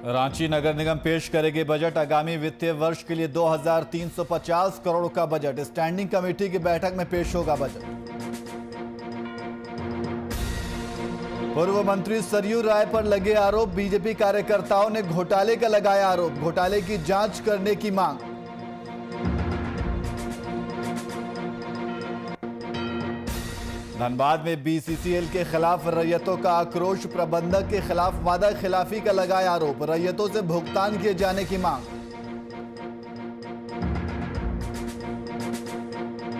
रांची नगर निगम पेश करेगी बजट। आगामी वित्तीय वर्ष के लिए 2350 करोड़ का बजट स्टैंडिंग कमेटी की बैठक में पेश होगा बजट। पूर्व मंत्री सरयू राय पर लगे आरोप। बीजेपी कार्यकर्ताओं ने घोटाले का लगाया आरोप। घोटाले की जांच करने की मांग। धनबाद में बीसीसीएल के खिलाफ रैयतों का आक्रोश। प्रबंधक के खिलाफ वादा खिलाफी का लगाया आरोप। रैयतों से भुगतान किए जाने की मांग।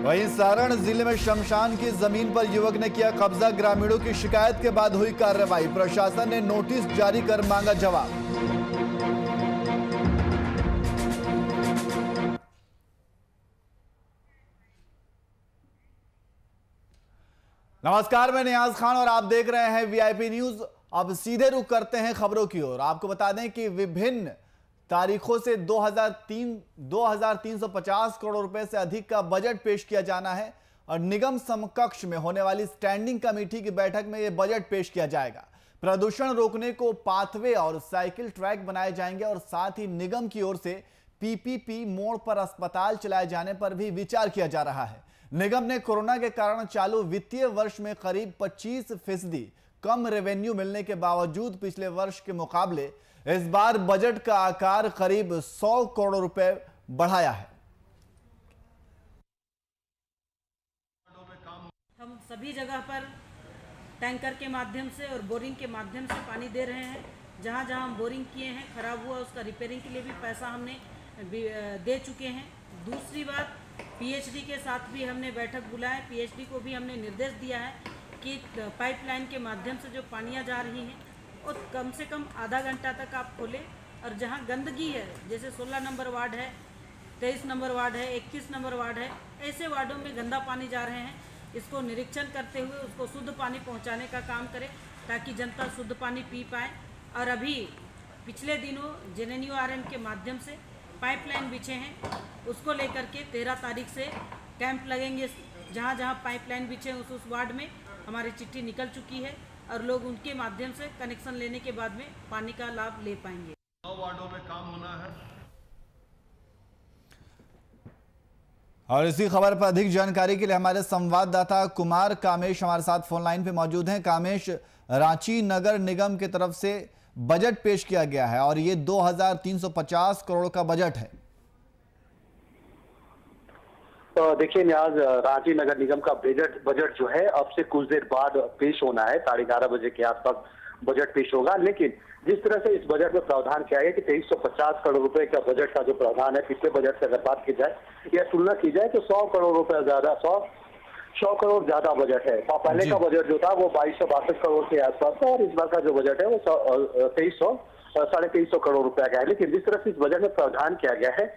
वहीं सारण जिले में शमशान की जमीन पर युवक ने किया कब्जा। ग्रामीणों की शिकायत के बाद हुई कार्रवाई। प्रशासन ने नोटिस जारी कर मांगा जवाब। नमस्कार, मैं नियाज खान और आप देख रहे हैं वीआईपी न्यूज। अब सीधे रुख करते हैं खबरों की ओर। आपको बता दें कि विभिन्न तारीखों से 2350 करोड़ रुपए से अधिक का बजट पेश किया जाना है और निगम समकक्ष में होने वाली स्टैंडिंग कमेटी की बैठक में यह बजट पेश किया जाएगा। प्रदूषण रोकने को पाथवे और साइकिल ट्रैक बनाए जाएंगे और साथ ही निगम की ओर से पीपीपी मोड़ पर अस्पताल चलाए जाने पर भी विचार किया जा रहा है। निगम ने कोरोना के कारण चालू वित्तीय वर्ष में करीब 25% कम रेवेन्यू मिलने के बावजूद पिछले वर्ष के मुकाबले इस बार बजट का आकार करीब 100 करोड़ रुपए बढ़ाया है। हम सभी जगह पर टैंकर के माध्यम से और बोरिंग के माध्यम से पानी दे रहे हैं। जहां जहां हम बोरिंग किए हैं, खराब हुआ, उसका रिपेयरिंग के लिए भी पैसा हमने दे चुके हैं। दूसरी बात, पीएचडी के साथ भी हमने बैठक बुलाए। पीएचडी को भी हमने निर्देश दिया है कि पाइपलाइन के माध्यम से जो पानियाँ जा रही हैं वो कम से कम आधा घंटा तक आप खोलें। और जहाँ गंदगी है, जैसे 16 नंबर वार्ड है, 23 नंबर वार्ड है, 21 नंबर वार्ड है, ऐसे वार्डों में गंदा पानी जा रहे हैं। इसको निरीक्षण करते हुए उसको शुद्ध पानी पहुँचाने का काम करें ताकि जनता शुद्ध पानी पी पाए। और अभी पिछले दिनों जेएनयूआरएम के माध्यम से पाइपलाइन बिछे हैं, उसको लेकर के 13 तारीख से कैंप लगेंगे। जहाँ जहाँ पाइपलाइन बिछे हैं उस वार्ड में हमारी चिट्ठी निकल चुकी है और लोग उनके माध्यम से कनेक्शन लेने के बाद में पानी का लाभ ले पाएंगे। 9 वार्डों में काम होना है। और इसी खबर पर अधिक जानकारी के लिए हमारे संवाददाता कुमार कामेश हमारे साथ फोन लाइन पे मौजूद हैं। कामेश, रांची नगर निगम की तरफ से बजट पेश किया गया है और ये 2350 करोड़ का बजट है। तो देखिए न्याज, रांची नगर निगम का बजट जो है अब से कुछ देर बाद पेश होना है। 11:30 बजे के आसपास बजट पेश होगा। लेकिन जिस तरह से इस बजट में प्रावधान किया गया कि 2350 करोड़ रुपए का बजट का जो प्रावधान है, पिछले बजट से अगर बात की जाए या तुलना की जाए तो 100 करोड़ रुपए ज्यादा, 100 करोड़ ज्यादा बजट है। पहले का बजट जो था वो 2262 करोड़ के आसपास था और इस बार का जो बजट है वो 2300 करोड़ रुपया का है। लेकिन जिस तरह से इस बजट में प्रावधान किया गया है,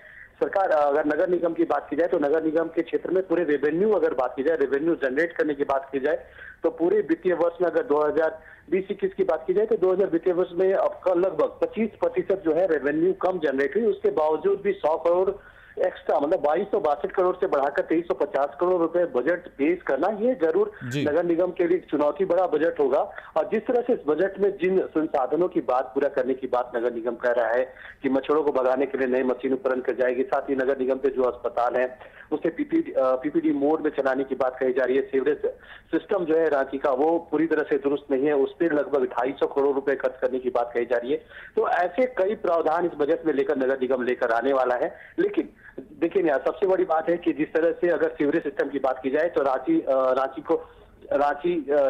सरकार अगर नगर निगम की बात की जाए तो नगर निगम के क्षेत्र में पूरे रेवेन्यू अगर बात की जाए, रेवेन्यू जनरेट करने की बात की जाए तो पूरे वित्तीय वर्ष में अगर 2020-21 की बात की जाए तो 2000 वित्तीय वर्ष में अब लगभग 25% जो है रेवेन्यू कम जनरेट हुई। उसके बावजूद भी 100 करोड़ एक्स्ट्रा, मतलब 2262 करोड़ से बढ़ाकर 2350 करोड़ रुपए बजट पेश करना, ये जरूर नगर निगम के लिए चुनौती बड़ा बजट होगा। और जिस तरह से इस बजट में जिन संसाधनों की बात पूरा करने की बात नगर निगम कह रहा है कि मच्छरों को भगाने के लिए नई मशीन उपकरण कर जाएगी, साथ ही नगर निगम के जो अस्पताल है उसे पीपीडी मोड में चलाने की बात कही जा रही है। सीवरेज सिस्टम जो है रांची का वो पूरी तरह से दुरुस्त नहीं है, उस पर लगभग 250 करोड़ रुपए खर्च करने की बात कही जा रही है। तो ऐसे कई प्रावधान इस बजट में लेकर नगर निगम लेकर आने वाला है। लेकिन देखिए ना, सबसे बड़ी बात है कि जिस तरह से अगर सीवरेज सिस्टम की बात की जाए तो रांची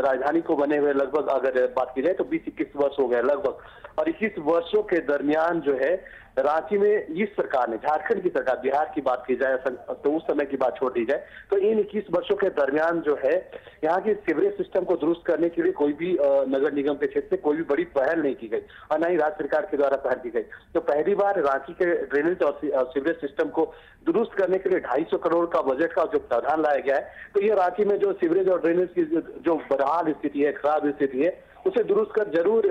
राजधानी को बने हुए लगभग अगर बात की जाए तो 20-21 वर्ष हो गए लगभग, और 21 वर्षों के दरमियान जो है रांची में इस सरकार ने, झारखंड की सरकार, बिहार की बात की जाए तो उस समय की बात छोड़ दी जाए तो इन 21 वर्षों के दरमियान जो है यहाँ के सीवरेज सिस्टम को दुरुस्त करने के लिए कोई भी नगर निगम के क्षेत्र में कोई भी बड़ी पहल नहीं की गई और न ही राज्य सरकार के द्वारा पहल की गई। तो पहली बार रांची के ड्रेनेज और सीवरेज सिस्टम को दुरुस्त करने के लिए 250 करोड़ का बजट का जो प्रावधान लाया गया है, तो ये रांची में जो सीवरेज और ड्रेनेज की जो बदहाल स्थिति है, खराब स्थिति है, उसे दुरुस्त कर जरूर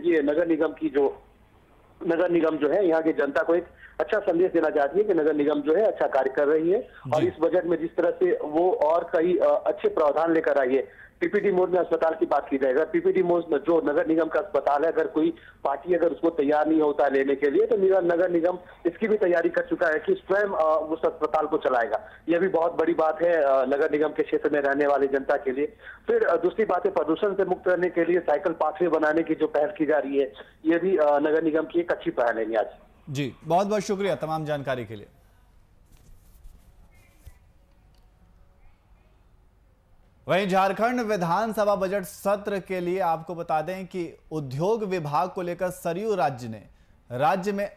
ये नगर निगम जो है यहाँ की जनता को एक अच्छा संदेश देना चाहती है कि नगर निगम जो है अच्छा कार्य कर रही है। और इस बजट में जिस तरह से वो और कई अच्छे प्रावधान लेकर आई है पीपीटी मोड में अस्पताल की बात की जाए, अगर पीपीटी मोड में जो नगर निगम का अस्पताल है, अगर कोई पार्टी अगर उसको तैयार नहीं होता है लेने के लिए, तो नगर निगम इसकी भी तैयारी कर चुका है कि स्वयं उस अस्पताल को चलाएगा। यह भी बहुत बड़ी बात है नगर निगम के क्षेत्र में रहने वाली जनता के लिए। फिर दूसरी बात है, प्रदूषण से मुक्त रहने के लिए साइकिल पाथवे बनाने की जो पहल की जा रही है, ये भी नगर निगम की एक अच्छी पहल है। आज जी, बहुत बहुत शुक्रिया तमाम जानकारी के लिए। वहीं झारखंड विधानसभा बजट सत्र के लिए आपको बता दें कि उद्योग विभाग को लेकर सरयू राज्य ने राज्य में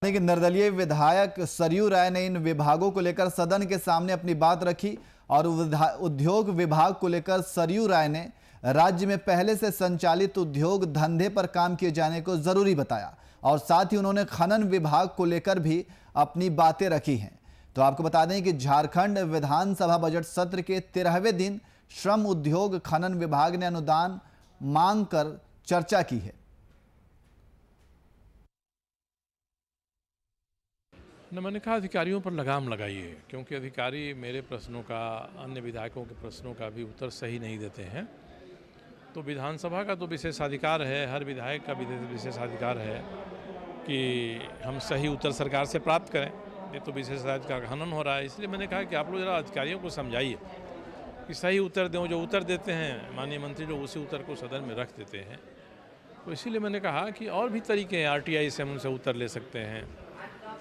कि निर्दलीय विधायक सरयू राय ने इन विभागों को लेकर सदन के सामने अपनी बात रखी और उद्योग विभाग को लेकर सरयू राय ने राज्य में पहले से संचालित उद्योग धंधे पर काम किए जाने को जरूरी बताया और साथ ही उन्होंने खनन विभाग को लेकर भी अपनी बातें रखी हैं। तो आपको बता दें कि झारखंड विधानसभा बजट सत्र के 13वें दिन श्रम उद्योग खनन विभाग ने अनुदान मांग कर चर्चा की है। न मैंने कहा अधिकारियों पर लगाम लगाइए, क्योंकि अधिकारी मेरे प्रश्नों का, अन्य विधायकों के प्रश्नों का भी उत्तर सही नहीं देते हैं। तो विधानसभा का तो विशेषाधिकार है, हर विधायक का विशेषाधिकार है कि हम सही उत्तर सरकार से प्राप्त करें। ये तो विशेषाधिकार का हनन हो रहा है। इसलिए मैंने कहा कि आप लोग जरा अधिकारियों को समझाइए कि सही उत्तर दें। जो उत्तर देते हैं माननीय मंत्री लोग उसी उत्तर को सदन में रख देते हैं। तो इसीलिए मैंने कहा कि और भी तरीके हैं, RTI से हम उनसे उत्तर ले सकते हैं।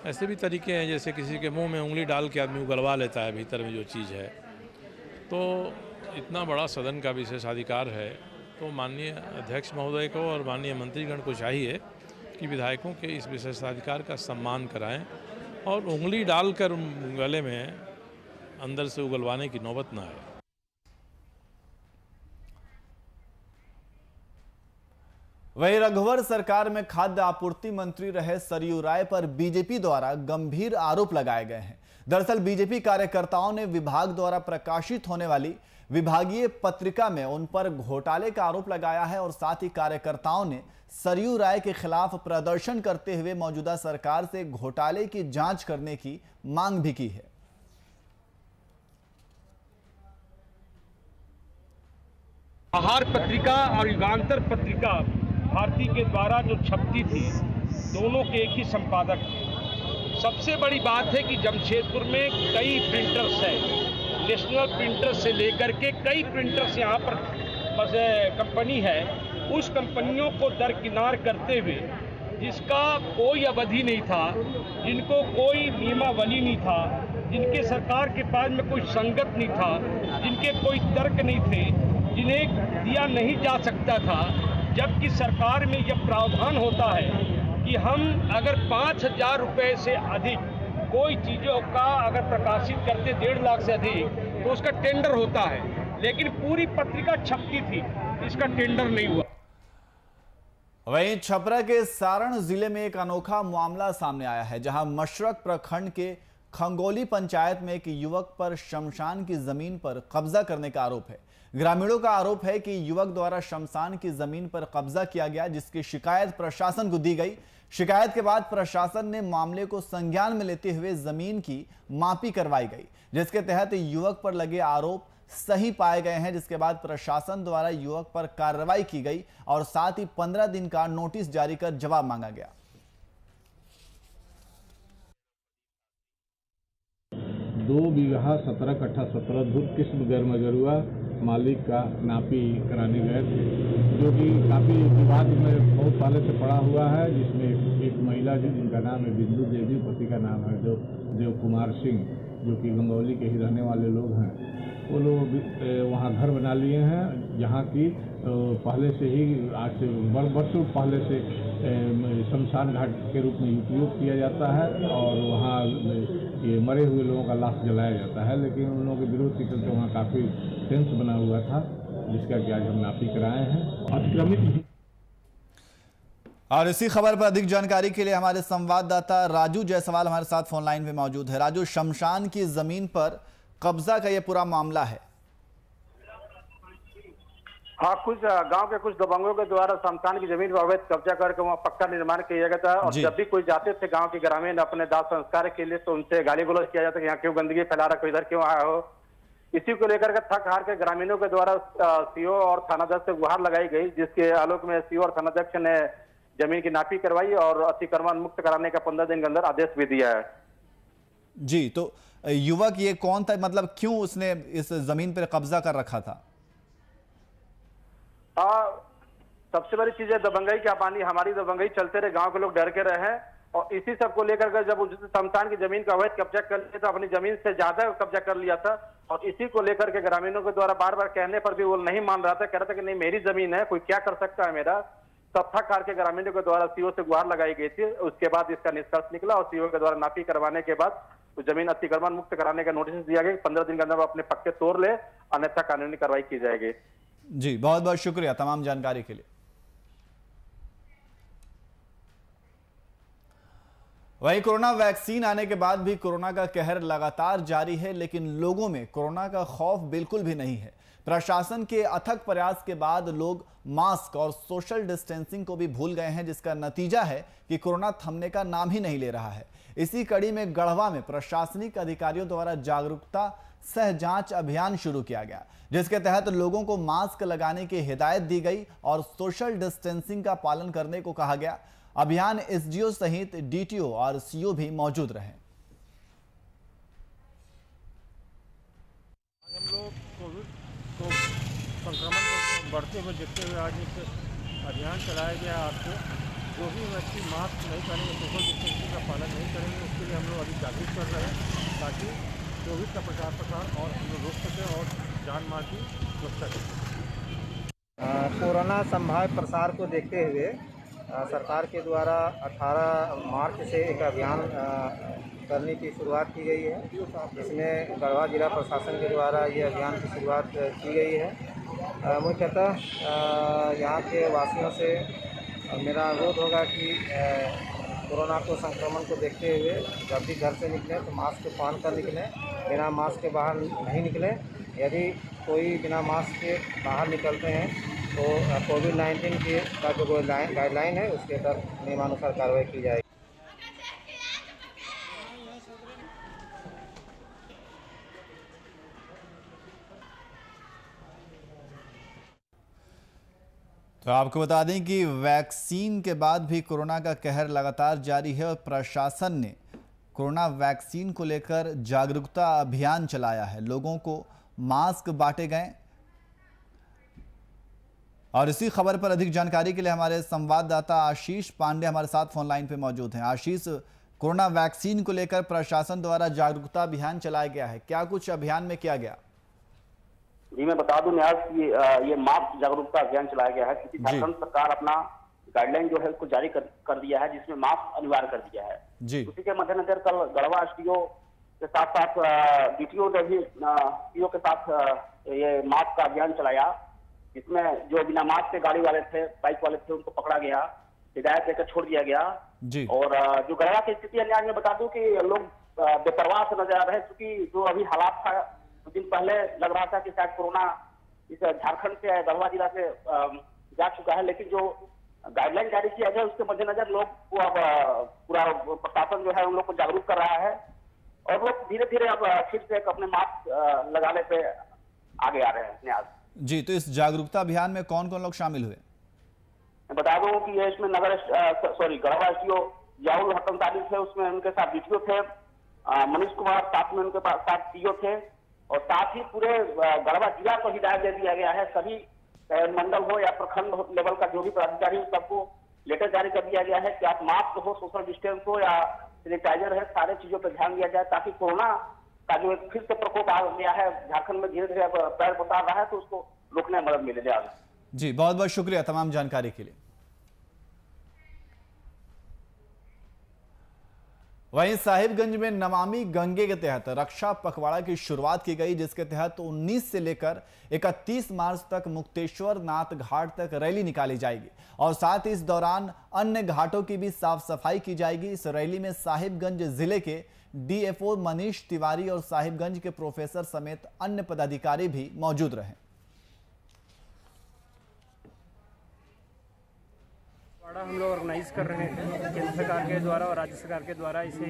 ऐसे भी तरीके हैं जैसे किसी के मुंह में उंगली डाल के आदमी उगलवा लेता है भीतर में जो चीज़ है। तो इतना बड़ा सदन का विशेषाधिकार है, तो माननीय अध्यक्ष महोदय को और माननीय मंत्रीगण को चाहिए कि विधायकों के इस विशेषाधिकार का सम्मान कराएं और उंगली डालकर गले में अंदर से उगलवाने की नौबत ना आए। वहीं रघुवर सरकार में खाद्य आपूर्ति मंत्री रहे सरयू राय पर बीजेपी द्वारा गंभीर आरोप लगाए गए हैं। दरअसल बीजेपी कार्यकर्ताओं ने विभाग द्वारा प्रकाशित होने वाली विभागीय पत्रिका में उन पर घोटाले का आरोप लगाया है और साथ ही कार्यकर्ताओं ने सरयू राय के खिलाफ प्रदर्शन करते हुए मौजूदा सरकार से घोटाले की जांच करने की मांग भी की है। आहार पत्रिका और युगांतर पत्रिका भारती के द्वारा जो छपती थी, दोनों के एक ही संपादक थे। सबसे बड़ी बात है कि जमशेदपुर में कई प्रिंटर्स हैं, नेशनल प्रिंटर से लेकर के कई प्रिंटर्स यहाँ पर कंपनी है। उस कंपनियों को दरकिनार करते हुए, जिसका कोई अवधि नहीं था, जिनको कोई नियमावली नहीं था, जिनके सरकार के पास में कोई संगत नहीं था, जिनके कोई तर्क नहीं थे, जिन्हें दिया नहीं जा सकता था, जबकि सरकार में यह प्रावधान होता है कि हम अगर 5,000 रुपये से अधिक कोई चीज़ों का अगर प्रकाशित करते 1.5 लाख से अधिक, तो उसका टेंडर होता है। लेकिन पूरी पत्रिका छपती थी, इसका टेंडर नहीं हुआ। वहीं छपरा के सारण जिले में एक अनोखा मामला सामने आया है, जहां मशरक प्रखंड के खंगोली पंचायत में एक युवक पर शमशान की जमीन पर कब्जा करने का आरोप है। ग्रामीणों का आरोप है कि युवक द्वारा शमशान की जमीन पर कब्जा किया गया, जिसकी शिकायत प्रशासन को दी गई। शिकायत के बाद प्रशासन ने मामले को संज्ञान में लेते हुए जमीन की मापी करवाई गई, जिसके तहत युवक पर लगे आरोप सही पाए गए हैं, जिसके बाद प्रशासन द्वारा युवक पर कार्रवाई की गई और साथ ही 15 दिन का नोटिस जारी कर जवाब मांगा गया। 2 बीघा 17 कट्ठा 17 धुर किस्म गैरमजरूआ मालिक का नापी कराने गए थे, जो कि काफ़ी विवाद में बहुत पहले से पड़ा हुआ है, जिसमें एक महिला जिनका नाम है बिंदु देवी, पति का नाम है देव कुमार सिंह, जो कि गंगौली के ही रहने वाले लोग हैं। वो लोग वहाँ घर बना लिए हैं, जहाँ की पहले से ही आज से वर्षों पहले से शमशान घाट के रूप में उपयोग किया जाता है और वहाँ ये मरे हुए लोगों का लाश जलाया जाता है। लेकिन उन लोगों के विरोध के चलते वहाँ काफ़ी टेंस बना हुआ था, जिसका कि आज हम नापी कराए हैं। अतिक्रमित और इसी खबर पर अधिक जानकारी के लिए हमारे संवाददाता राजू जायसवाल हमारे साथ फोन लाइन में मौजूद है। राजू, शमशान की जमीन पर कब्जा का यह पूरा मामला है। हाँ, कुछ गांव के कुछ दबंगों के द्वारा शमशान की जमीन पर अवैध कब्जा करके वहाँ पक्का निर्माण किया गया था। और जब भी कोई जाते थे गांव के ग्रामीण अपने दाह संस्कार के लिए, तो उनसे गाली गलौज किया जाता कि यहाँ क्यों गंदगी फैला रहा, इधर क्यों आया हो। इसी को लेकर के थक हार के ग्रामीणों के द्वारा सीओ और थानाध्यक्ष से गुहार लगाई गई, जिसके आलोक में सीओ और थानाध्यक्ष ने जमीन की नापी करवाई और अतिक्रमण मुक्त कराने का 15 दिन के अंदर आदेश भी दिया है। जी, तो युवक ये कौन था, मतलब क्यों उसने इस जमीन पर कब्जा कर रखा था? सबसे बड़ी चीज है दबंगई का पानी। हमारी दबंगई चलते रहे, गांव के लोग डर के रहे और इसी सब को लेकर के जब शमशान की जमीन का अवैध कब्जा कर लिया तो अपनी जमीन से ज्यादा कब्जा कर लिया था। और इसी को लेकर के ग्रामीणों के द्वारा बार बार कहने पर भी वो नहीं मान रहा था, कह रहा था कि नहीं मेरी जमीन है, कोई क्या कर सकता है मेरा। तब थक हार के ग्रामीणों के द्वारा सीओ से गुहार लगाई गई थी। उसके बाद इसका निष्कर्ष निकला और सीओ के द्वारा नापी करवाने के बाद तो जमीन अतिक्रमण मुक्त कराने का नोटिस दिया गया। 15 दिन के अंदर अपने पक्के तोड़ ले, अन्यथा कानूनी कार्रवाई की जाएगी। जी, बहुत बहुत शुक्रिया तमाम जानकारी के लिए। वहीं कोरोना वैक्सीन आने के बाद भी कोरोना का कहर लगातार जारी है, लेकिन लोगों में कोरोना का खौफ बिल्कुल भी नहीं है। प्रशासन के अथक प्रयास के बाद लोग मास्क और सोशल डिस्टेंसिंग को भी भूल गए हैं, जिसका नतीजा है कि कोरोना थमने का नाम ही नहीं ले रहा है। इसी कड़ी में गढ़वा में प्रशासनिक अधिकारियों द्वारा जागरूकता सह जांच अभियान शुरू किया गया, जिसके तहत लोगों को मास्क लगाने की हिदायत दी गई और सोशल डिस्टेंसिंग का पालन करने को कहा गया। अभियान एसडीओ सहित डीटीओ और सीओ भी मौजूद रहे। हम लोग कोविड को संक्रमण को बढ़ते हुए देखते हुए आज एक अभियान चलाया गया। आपको जो भी व्यक्ति मास्क नहीं पहनेंगे, सोशल डिस्टेंसिंग का पालन नहीं करेंगे, उसके लिए हम लोग अभी जागरूक कर रहे हैं ताकि कोविड का प्रसार और हम लोग रोक सकें और जान माल की सुरक्षा करें। कोरोना संभाव्य प्रसार को देखते हुए सरकार के द्वारा 18 मार्च से एक अभियान करने की शुरुआत की गई है, जिसमें गढ़वा जिला प्रशासन के द्वारा ये अभियान की शुरुआत की गई है। मुख्यतः यहाँ के वासियों से मेरा अनुरोध होगा कि कोरोना को संक्रमण को देखते हुए जब भी घर से निकलें तो मास्क पहन कर निकलें, बिना मास्क के बाहर नहीं निकलें। यदि कोई बिना मास्क के बाहर निकलते हैं तो कोविड-19 की का जो गाइडलाइन है उसके तहत नियमानुसार कार्रवाई की जाएगी। तो आपको बता दें कि वैक्सीन के बाद भी कोरोना का कहर लगातार जारी है और प्रशासन ने कोरोना वैक्सीन को लेकर जागरूकता अभियान चलाया है। लोगों को मास्क बांटे गए और इसी खबर पर अधिक जानकारी के लिए हमारे संवाददाता आशीष पांडे हमारे साथ फोन लाइन पे मौजूद हैं। आशीष, कोरोना वैक्सीन को लेकर प्रशासन द्वारा जागरूकता अभियान चलाया गया है, क्या कुछ अभियान में किया गया? जी, मैं बता दूं न्याज कि ये मास्क जागरूकता अभियान चलाया गया है, क्योंकि झारखंड सरकार अपना गाइडलाइन जो है उसको जारी कर दिया है, जिसमें मास्क अनिवार्य कर दिया है। जी, उसी के मद्देनजर कल गढ़वा एसडीओ के साथ साथ डीटीओ ने भी सीओ के साथ ये मास्क का अभियान चलाया, जिसमें जो बिना मास्क के गाड़ी वाले थे, बाइक वाले थे, उनको पकड़ा गया, हिदायत देकर छोड़ दिया गया। जी, और जो गढ़वा की स्थिति है न्याज में बता दूं कि लोग बेपरवाह से नजर आ रहे हैं, क्योंकि जो अभी हालात था कुछ दिन पहले लग रहा था कि शायद कोरोना इस झारखंड से गढ़वा जिला से जा चुका है, लेकिन जो गाइडलाइन जारी किया गया उसके मद्देनजर लोग को अब पूरा प्रशासन जो है उन लोग को जागरूक कर रहा है और लोग धीरे धीरे अब फिर से अपने मास्क लगाने पे आगे आ रहे हैं। न्याज जी, तो इस जागरूकता अभियान में कौन कौन लोग शामिल हुए? मैं बता दूं कि ये इसमें गढ़वा एसडीओ याहुल हतनतारी थे, उसमें उनके साथ डीटीओ थे, मनीष कुमार साथ में उनके साथ सीओ थे और साथ ही पूरे गढ़वा जिला को हिदायत दे दिया गया है, सभी मंडल हो या प्रखंड लेवल का जो भी पदाधिकारी सबको लेटर जारी कर दिया गया है कि आप मास्क हो, सोशल डिस्टेंस हो या सैनिटाइजर है, सारे चीजों पर ध्यान दिया जाए ताकि कोरोना का जो एक फिर से प्रकोप आ गया है झारखंड में धीरे धीरे पैर पसार रहा है तो उसको रोकने में मदद मिले। जी, बहुत बहुत शुक्रिया तमाम जानकारी के लिए। वहीं साहिबगंज में नमामि गंगे के तहत रक्षा पखवाड़ा की शुरुआत की गई, जिसके तहत 19 से लेकर 31 मार्च तक मुक्तेश्वर नाथ घाट तक रैली निकाली जाएगी और साथ ही इस दौरान अन्य घाटों की भी साफ सफाई की जाएगी। इस रैली में साहिबगंज जिले के डीएफओ मनीष तिवारी और साहिबगंज के प्रोफेसर समेत अन्य पदाधिकारी भी मौजूद रहे। हम लोग ऑर्गेनाइज कर रहे हैं केंद्र सरकार के द्वारा और राज्य सरकार के द्वारा इसे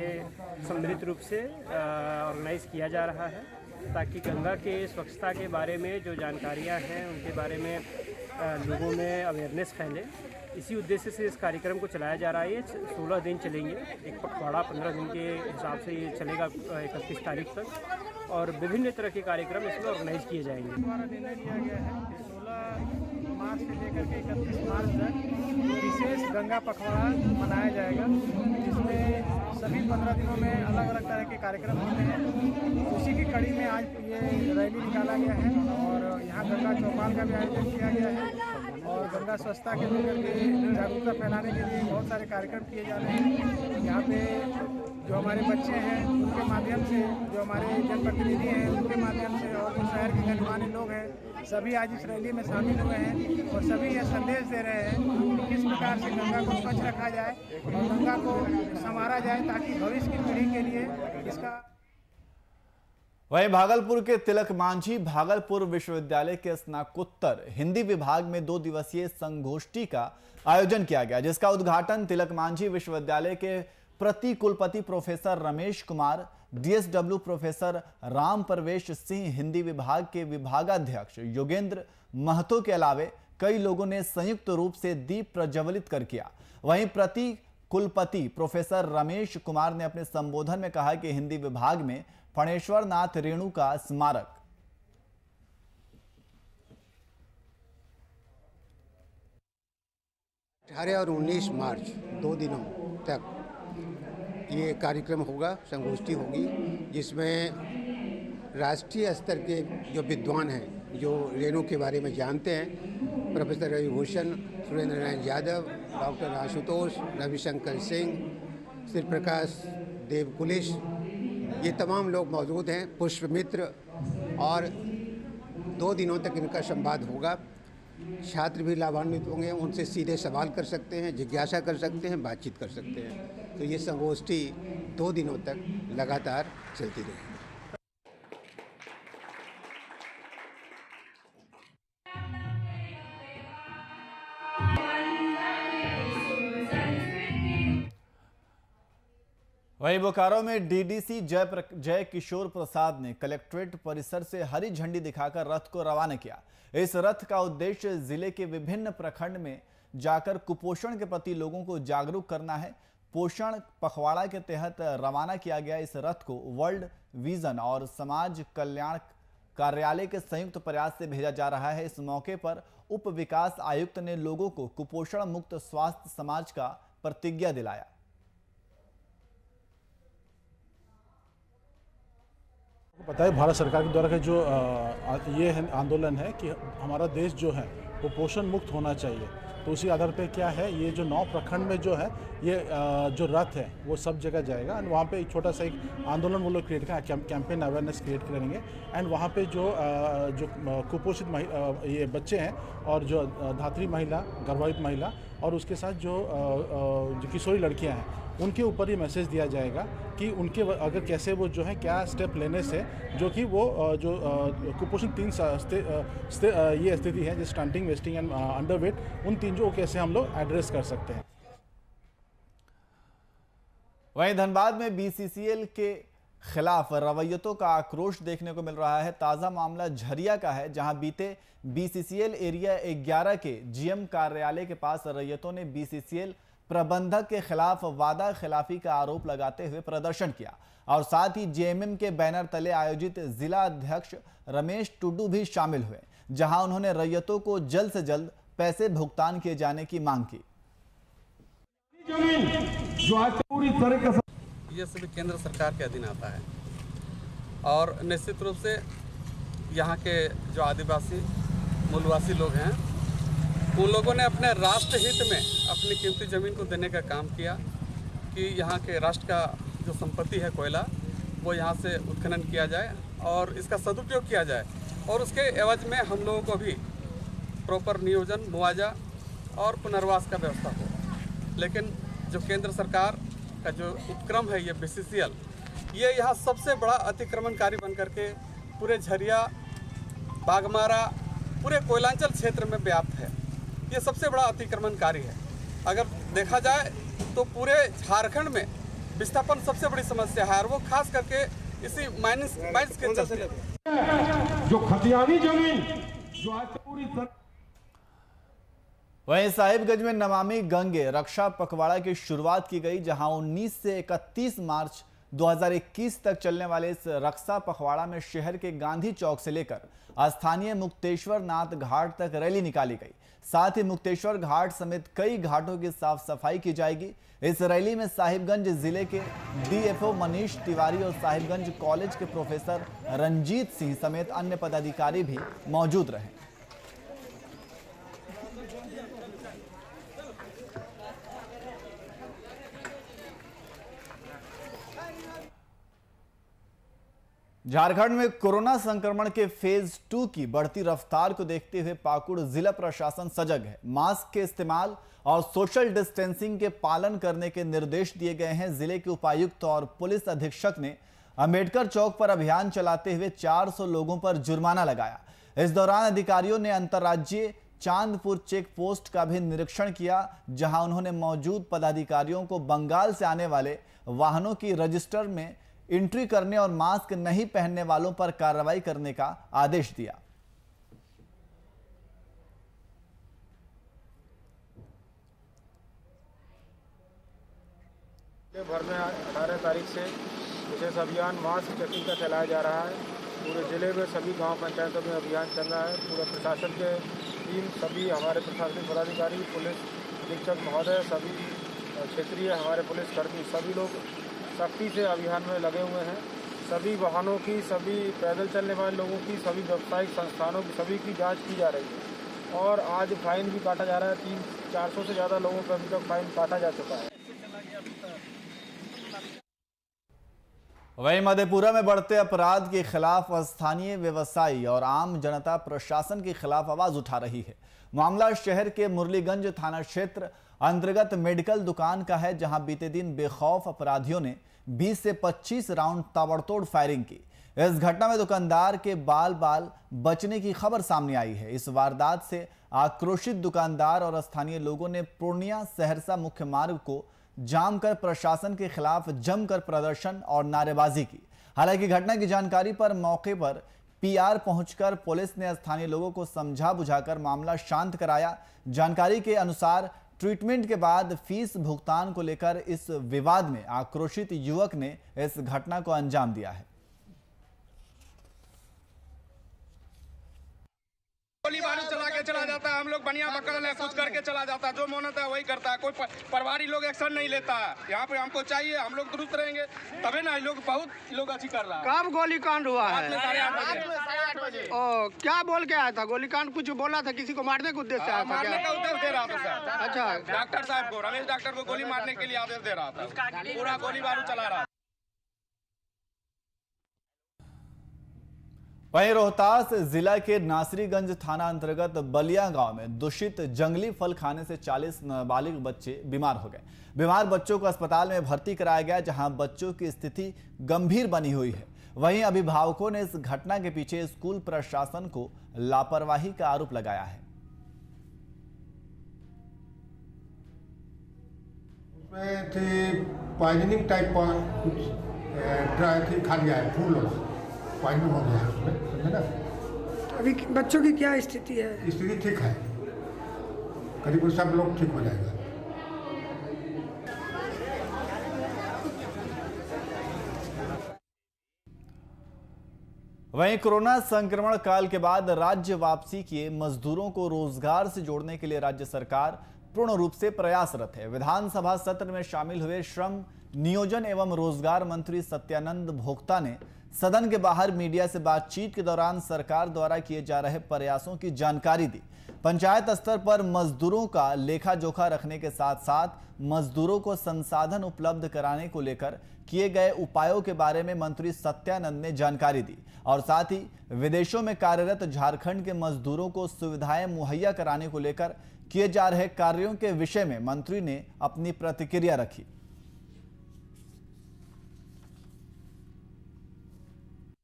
सम्मिलित रूप से ऑर्गेनाइज किया जा रहा है ताकि गंगा के स्वच्छता के बारे में जो जानकारियां हैं उनके बारे में लोगों में अवेयरनेस फैले। इसी उद्देश्य से इस कार्यक्रम को चलाया जा रहा है। ये 16 दिन चलेंगे, एक पखवाड़ा 15 दिन के हिसाब से ये चलेगा 31 तारीख तक और विभिन्न तरह के कार्यक्रम इसमें ऑर्गेनाइज किए जाएंगे। द्वारा निर्णय लिया गया है कि 16 मार्च से लेकर के 31 मार्च तक विशेष गंगा पखवाड़ा मनाया जाएगा, जिसमें सभी 15 दिनों में अलग अलग तरह के कार्यक्रम होते हैं। उसी की कड़ी में आज ये रैली निकाला गया है और यहाँ गंगा चौपाल का भी आयोजन किया गया है और गंगा स्वच्छता के लेकर के जागरूकता फैलाने के लिए बहुत सारे कार्यक्रम किए जा रहे हैं। यहाँ पे जो हमारे बच्चे हैं उनके माध्यम से, जो हमारे जनप्रतिनिधि हैं उनके माध्यम से और जो शहर के गणमान्य लोग हैं सभी आज इस रैली में शामिल हुए हैं और सभी यह संदेश दे रहे हैं कि किस प्रकार से गंगा को स्वच्छ रखा जाए और गंगा को संवारा जाए ताकि भविष्य की पीढ़ी के लिए इसका। वहीं भागलपुर के तिलक मांझी भागलपुर विश्वविद्यालय के स्नातकोत्तर हिंदी विभाग में 2 दिवसीय संगोष्ठी का आयोजन किया गया, जिसका उद्घाटन तिलक मांझी विश्वविद्यालय के प्रति कुलपति professor Ramesh Kumar, DSW professor Ram प्रवेश सिंह, हिंदी विभाग के विभागाध्यक्ष योगेंद्र महतो के अलावे कई लोगों ने संयुक्त रूप से दीप प्रज्वलित कर किया। वहीं प्रति कुलपति प्रोफेसर रमेश कुमार ने अपने संबोधन में कहा कि हिंदी विभाग में फणेश्वर नाथ रेणु का स्मारक 18 और 19 मार्च 2 दिनों तक ये कार्यक्रम होगा, संगोष्ठी होगी, जिसमें राष्ट्रीय स्तर के जो विद्वान हैं जो रेणु के बारे में जानते हैं, प्रोफेसर रविभूषण, सुरेंद्र नारायण यादव, डॉक्टर आशुतोष, रविशंकर सिंह, श्री प्रकाश देवकुलिश, ये तमाम लोग मौजूद हैं, पुष्पमित्र, और 2 दिनों तक इनका संवाद होगा। छात्र भी लाभान्वित होंगे, उनसे सीधे सवाल कर सकते हैं, जिज्ञासा कर सकते हैं, बातचीत कर सकते हैं। तो ये संगोष्ठी 2 दिनों तक लगातार चलती रहेगी। वहीं बोकारो में डीडीसी जय किशोर प्रसाद ने कलेक्ट्रेट परिसर से हरी झंडी दिखाकर रथ को रवाना किया। इस रथ का उद्देश्य जिले के विभिन्न प्रखंड में जाकर कुपोषण के प्रति लोगों को जागरूक करना है। पोषण पखवाड़ा के तहत रवाना किया गया इस रथ को वर्ल्ड विजन और समाज कल्याण कार्यालय के संयुक्त प्रयास से भेजा जा रहा है। इस मौके पर उप विकास आयुक्त ने लोगों को कुपोषण मुक्त स्वास्थ्य समाज का प्रतिज्ञा दिलाया। पता है भारत सरकार के द्वारा जो ये आंदोलन है कि हमारा देश जो है वो पोषण मुक्त होना चाहिए, तो उसी आधार पे क्या है ये जो 9 प्रखंड में जो है ये जो रथ है वो सब जगह जाएगा एंड वहाँ पे एक छोटा सा एक आंदोलन वो लोग क्रिएट करेंगे, कैंपेन अवेयरनेस क्रिएट करेंगे एंड वहाँ पे जो कुपोषित ये बच्चे हैं और जो धात्री महिला, गर्भवती महिला और उसके साथ जो किशोरी लड़कियाँ हैं उनके ऊपर ये मैसेज दिया जाएगा कि उनके अगर कैसे वो जो है क्या स्टेप लेने से जो कि वो जो कुपोषण 3 ये स्थिति है, जो स्टंटिंग, वेस्टिंग एंड अंडरवेट, उन 3 जो कैसे हम लोग एड्रेस कर सकते हैं। वहीं धनबाद में बीसीसीएल के खिलाफ रवैयतों का आक्रोश देखने को मिल रहा है। ताजा मामला झरिया का है, जहां बीते बीसीसीएल एरिया 11 के जीएम कार्यालय के पास रवैयतों ने बीसीसीएल प्रबंधक के खिलाफ वादा खिलाफी का आरोप लगाते हुए प्रदर्शन किया और साथ ही जेएमएम के बैनर तले आयोजित जिला अध्यक्ष रमेश टुडू भी शामिल हुए, जहां उन्होंने रैयतों को जल्द से जल्द पैसे भुगतान किए जाने की मांग की। ये सभी केंद्र सरकार के अधीन आता है और निश्चित रूप से यहाँ के जो आदिवासी मूलवासी लोग हैं उन लोगों ने अपने राष्ट्र हित में अपनी कीमती ज़मीन को देने का काम किया कि यहाँ के राष्ट्र का जो संपत्ति है कोयला वो यहाँ से उत्खनन किया जाए और इसका सदुपयोग किया जाए और उसके एवज में हम लोगों को भी प्रॉपर नियोजन, मुआवजा और पुनर्वास का व्यवस्था हो। लेकिन जो केंद्र सरकार का जो उपक्रम है ये BCCL, ये यहाँ सबसे बड़ा अतिक्रमणकारी बन करके पूरे झरिया, बागमारा, पूरे कोयलांचल क्षेत्र में व्याप्त है। ये सबसे बड़ा अतिक्रमणकारी है। अगर देखा जाए तो पूरे झारखंड में विस्थापन सबसे बड़ी समस्या है और वो खास करके इसी माइंस के चलते जो खतियानी जमीन जो आज पूरी वहीं साहिबगंज में नमामि गंगे रक्षा पखवाड़ा की शुरुआत की गई, जहां 19 से 31 मार्च 2021 तक चलने वाले इस रक्षा पखवाड़ा में शहर के गांधी चौक से लेकर स्थानीय मुक्तेश्वर नाथ घाट तक रैली निकाली गई। साथ ही मुक्तेश्वर घाट समेत कई घाटों की साफ सफाई की जाएगी। इस रैली में साहिबगंज जिले के DFO मनीष तिवारी और साहिबगंज कॉलेज के प्रोफेसर रंजीत सिंह समेत अन्य पदाधिकारी भी मौजूद रहे। झारखंड में कोरोना संक्रमण के फेज 2 की बढ़ती रफ्तार को देखते हुए पाकुड़ जिला प्रशासन सजग है। मास्क के इस्तेमाल और सोशल डिस्टेंसिंग के पालन करने के निर्देश दिए गए हैं। जिले के उपायुक्त और पुलिस अधीक्षक ने अंबेडकर चौक पर अभियान चलाते हुए 400 लोगों पर जुर्माना लगाया। इस दौरान अधिकारियों ने अंतर्राज्यीय चांदपुर चेक पोस्ट का भी निरीक्षण किया, जहां उन्होंने मौजूद पदाधिकारियों को बंगाल से आने वाले वाहनों की रजिस्टर में एंट्री करने और मास्क नहीं पहनने वालों पर कार्रवाई करने का आदेश दिया। भर में 18 तारीख से विशेष अभियान मास्क चेकिंग का चलाया जा रहा है। पूरे जिले में सभी गांव पंचायतों में अभियान चल रहा है। पूरे प्रशासन के टीम, सभी हमारे प्रशासनिक पदाधिकारी, पुलिस अधीक्षक महोदय, सभी क्षेत्रीय हमारे पुलिसकर्मी, सभी लोग सख्ती से अभियान में लगे हुए हैं। सभी वाहनों की, सभी पैदल चलने वाले लोगों की, सभी व्यावसायिक संस्थानों की, सभी की जांच की जा रही है और आज फाइन भी काटा जा रहा है। 300-400 से ज़्यादा लोगों का अभी तक फाइन काटा जा चुका है। वहीं मधेपुरा में बढ़ते अपराध के खिलाफ स्थानीय व्यवसायी और आम जनता प्रशासन के खिलाफ आवाज उठा रही है। मामला शहर के मुरलीगंज थाना क्षेत्र अंतर्गत मेडिकल दुकान का है, जहां बीते दिन बेखौफ अपराधियों ने 20 से 25 राउंड ताबड़तोड़ फायरिंग की। इस घटना में दुकानदार के बाल बचने की खबर सामने आई है। इस वारदात से आक्रोशित दुकानदार और स्थानीय लोगों ने पूर्णिया सहरसा मुख्य मार्ग को जाम कर प्रशासन के खिलाफ जमकर प्रदर्शन और नारेबाजी की। हालांकि घटना की जानकारी पर मौके पर PR पहुंचकर पुलिस ने स्थानीय लोगों को समझा बुझाकर मामला शांत कराया। जानकारी के अनुसार ट्रीटमेंट के बाद फीस भुगतान को लेकर इस विवाद में आक्रोशित युवक ने इस घटना को अंजाम दिया है। गोली बारूद चला के चला जाता है, हम लोग बनिया पकड़ ले कुछ करके चला जाता है, जो मन होता है वही करता है। कोई परिवारी लोग एक्शन नहीं लेता है। यहाँ पे हमको चाहिए, हम लोग दुरुस्त रहेंगे तभी ना। लोग बहुत लोग अच्छी कर रहा है। कब गोली कांड हुआ है? 8:30 बजे। ओ, क्या बोल के आया था? गोली कांड कुछ बोला था? किसी को मारने के उद्देश्य से आया था? मारने का उद्देश्य दे रहा था सर। अच्छा, डॉक्टर साहब को, रमेश डॉक्टर को गोली मारने के लिए आदेश दे रहा था। पूरा गोली बारूद चला रहा था। वहीं रोहतास जिला के नासरीगंज थाना अंतर्गत बलिया गांव में दूषित जंगली फल खाने से 40 नाबालिग बच्चे बीमार हो गए। बीमार बच्चों को अस्पताल में भर्ती कराया गया, जहां बच्चों की स्थिति गंभीर बनी हुई है। वहीं अभिभावकों ने इस घटना के पीछे स्कूल प्रशासन को लापरवाही का आरोप लगाया है। उसमें थे पॉइजनिंग टाइप का कुछ ड्राई खा लिया है, फूल पॉइजनिंग हो गया है उसमें, समझे ना। अभी बच्चों की क्या स्थिति है? स्थिति ठीक है, करीब सब लोग ठीक हो जाएगा। वहीं कोरोना संक्रमण काल के बाद राज्य वापसी किए मजदूरों को रोजगार से जोड़ने के लिए राज्य सरकार पूर्ण रूप से प्रयासरत है। विधानसभा सत्र में शामिल हुए श्रम नियोजन एवं रोजगार मंत्री सत्यानंद भोक्ता ने सदन के बाहर मीडिया से बातचीत के दौरान सरकार द्वारा किए जा रहे प्रयासों की जानकारी दी। पंचायत स्तर पर मजदूरों का लेखा जोखा रखने के साथ साथ मजदूरों को संसाधन उपलब्ध कराने को लेकर किए गए उपायों के बारे में मंत्री सत्यानंद ने जानकारी दी और साथ ही विदेशों में कार्यरत झारखंड के मजदूरों को सुविधाएं मुहैया कराने को लेकर किए जा रहे कार्यों के विषय में मंत्री ने अपनी प्रतिक्रिया रखी।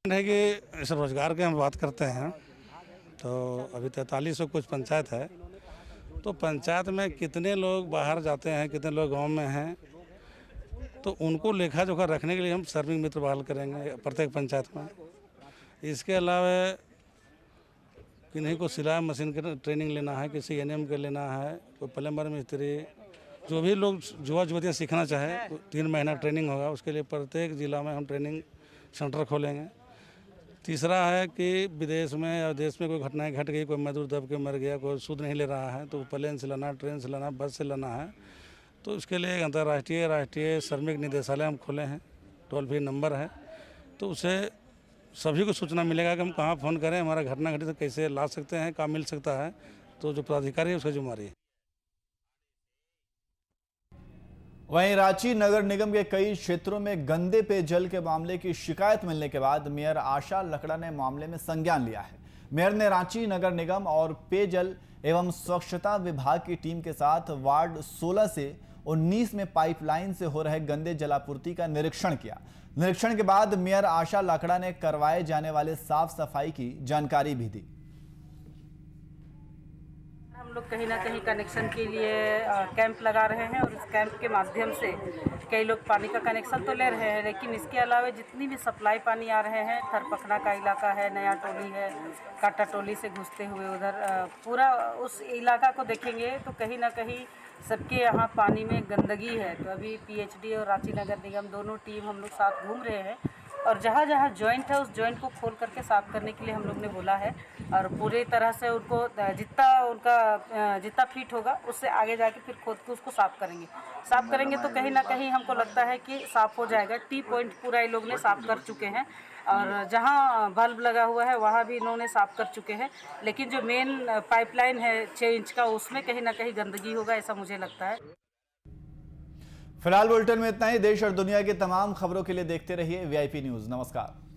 है कि इस रोजगार की हम बात करते हैं तो अभी 4300 कुछ पंचायत है, तो पंचायत में कितने लोग बाहर जाते हैं, कितने लोग गांव में हैं, तो उनको लेखा जोखा रखने के लिए हम सर्विंग मित्र बहाल करेंगे प्रत्येक पंचायत में। इसके अलावा किन्हीं को सिलाई मशीन की ट्रेनिंग लेना है, किसी एनएम के लेना है, कोई प्लम्बर मिस्त्री, जो भी लोग युवा युवतियाँ सीखना चाहे 3 महीना ट्रेनिंग होगा, उसके लिए प्रत्येक ज़िला में हम ट्रेनिंग सेंटर खोलेंगे। तीसरा है कि विदेश में या देश में कोई घटनाएं घट गई, कोई मजदूर दब के मर गया, कोई सूद नहीं ले रहा है, तो प्लेन से लाना, ट्रेन से लाना, बस से लाना है, तो उसके लिए एक अंतर्राष्ट्रीय राष्ट्रीय श्रमिक निदेशालय हम खोले हैं, टोल फ्री नंबर है, तो उसे सभी को सूचना मिलेगा कि हम कहाँ फ़ोन करें, हमारा घटना घटी तो कैसे ला सकते हैं, कहाँ मिल सकता है, तो जो प्राधिकारी है उसका जिम्मेदारी है। वहीं रांची नगर निगम के कई क्षेत्रों में गंदे पेयजल के मामले की शिकायत मिलने के बाद मेयर आशा लकड़ा ने मामले में संज्ञान लिया है। मेयर ने रांची नगर निगम और पेयजल एवं स्वच्छता विभाग की टीम के साथ वार्ड 16 से 19 में पाइपलाइन से हो रहे गंदे जलापूर्ति का निरीक्षण किया। निरीक्षण के बाद मेयर आशा लकड़ा ने करवाए जाने वाले साफ सफाई की जानकारी भी दी। हम लोग कहीं ना कहीं कनेक्शन के लिए कैंप लगा रहे हैं और इस कैंप के माध्यम से कई लोग पानी का कनेक्शन तो ले रहे हैं, लेकिन इसके अलावा जितनी भी सप्लाई पानी आ रहे हैं, थरपखना का इलाका है, नया टोली है, काटा टोली से घुसते हुए उधर पूरा उस इलाका को देखेंगे तो कहीं ना कहीं सबके यहाँ पानी में गंदगी है। तो अभी पीएचडी और रांची नगर निगम दोनों टीम हम लोग साथ घूम रहे हैं और जहाँ जहाँ जॉइंट है उस जॉइंट को खोल करके साफ़ करने के लिए हम लोग ने बोला है और पूरी तरह से उनको जितना फिट होगा उससे आगे जाके फिर खोद के उसको साफ़ करेंगे तो कहीं ना कहीं हमको लगता है कि साफ़ हो जाएगा। टी पॉइंट पूरा ये लोग ने साफ़ कर चुके हैं और जहाँ बल्ब लगा हुआ है वहाँ भी इन्होंने साफ़ कर चुके हैं, लेकिन जो मेन पाइपलाइन है 6 इंच का उसमें कहीं ना कहीं गंदगी होगा, ऐसा मुझे लगता है। फिलहाल बुलेटिन में इतना ही। देश और दुनिया की तमाम खबरों के लिए देखते रहिए VIP न्यूज़। नमस्कार।